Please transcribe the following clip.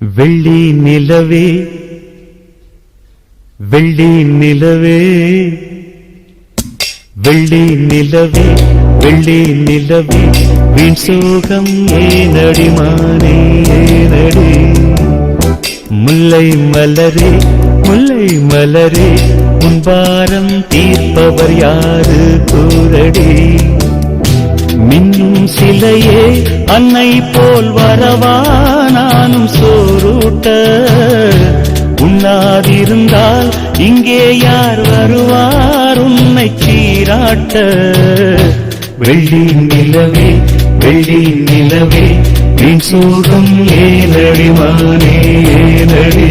வெள்ளி நிலவே வெள்ளி நிலவே வெள்ளி நிலவே வெள்ளி நிலவே வீண் சோகம் ஏனடி மானே ஏனடி முல்லை மலரே முல்லை மலரே முன்பாரம் தீர்ப்பவர் யாரு கூரடி மின்னும் சிலையே அன்னை போல் வரவா நானும் சோறுட்ட உண்ணாதிருந்தால் இங்கே யார் வருவார் உன்னை சீராட்ட வெள்ளி நிலவே வெள்ளி நிலவே வீண் சோகம் ஏனடி மானே ஏனடி